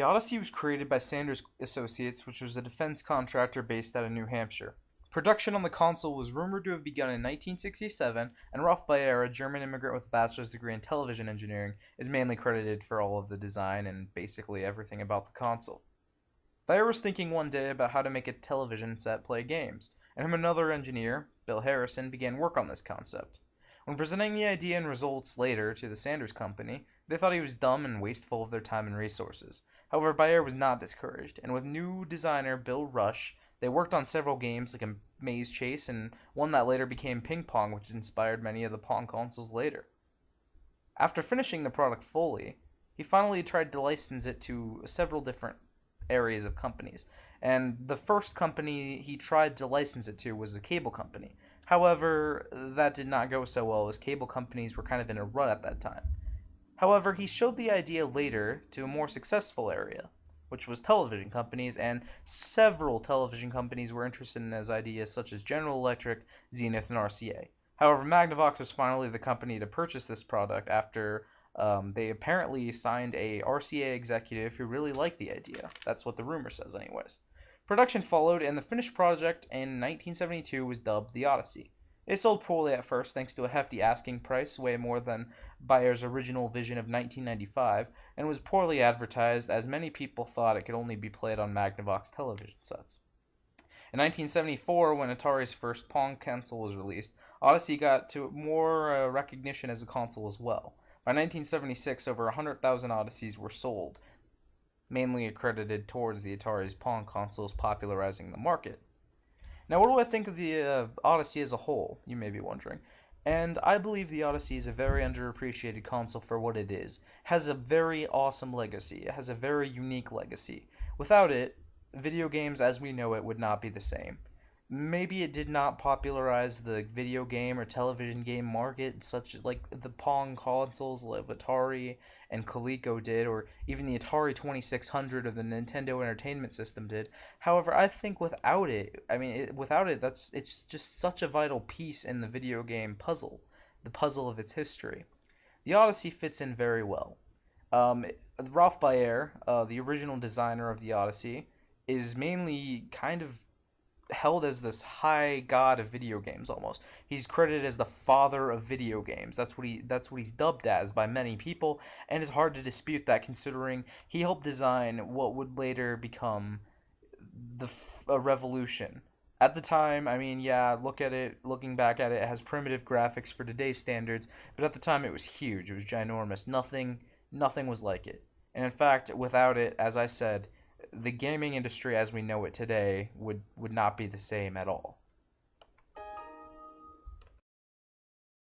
Odyssey was created by Sanders Associates, which was a defense contractor based out of New Hampshire. Production on the console was rumored to have begun in 1967, and Ralph Baer, a German immigrant with a bachelor's degree in television engineering, is mainly credited for all of the design and basically everything about the console. Baer was thinking one day about how to make a television set play games, and him and another engineer, Bill Harrison, began work on this concept. When presenting the idea and results later to the Sanders Company, they thought he was dumb and wasteful of their time and resources. However, Bayer was not discouraged, and with new designer Bill Rush, they worked on several games like a maze chase and one that later became Ping Pong, which inspired many of the Pong consoles later. After finishing the product fully, he finally tried to license it to several different areas of companies, and the first company he tried to license it to was a cable company. However, that did not go so well as cable companies were kind of in a rut at that time. However, he showed the idea later to a more successful area, which was television companies, and several television companies were interested in his ideas such as General Electric, Zenith, and RCA. However, Magnavox was finally the company to purchase this product after they apparently signed a RCA executive who really liked the idea. That's what the rumor says anyways. Production followed, and the finished project in 1972 was dubbed the Odyssey. It sold poorly at first thanks to a hefty asking price, way more than Bayer's original vision of 1995, and was poorly advertised as many people thought it could only be played on Magnavox television sets. In 1974, when Atari's first Pong console was released, Odyssey got to more recognition as a console as well. By 1976, over 100,000 Odysseys were sold, mainly accredited towards the Atari's Pong consoles popularizing the market. Now, what do I think of the Odyssey as a whole, you may be wondering. And I believe the Odyssey is a very underappreciated console for what it is. It has a very awesome legacy. It has a very unique legacy. Without it, video games as we know it would not be the same. Maybe it did not popularize the video game or television game market, such like the Pong consoles like Atari and Coleco did, or even the Atari 2600 or the Nintendo Entertainment System did. However, I think without it, it's just such a vital piece in the video game puzzle, the puzzle of its history. The Odyssey fits in very well. Ralph Baer, the original designer of the Odyssey, is mainly kind of held as this high god of video games almost. He's credited as the father of video games. That's what he's dubbed as by many people, and it's hard to dispute that considering he helped design what would later become a revolution. At the time, I mean, yeah, looking back at it, it has primitive graphics for today's standards, but at the time it was huge. It was ginormous. Nothing was like it. And in fact, without it, as I said, the gaming industry as we know it today would not be the same at all.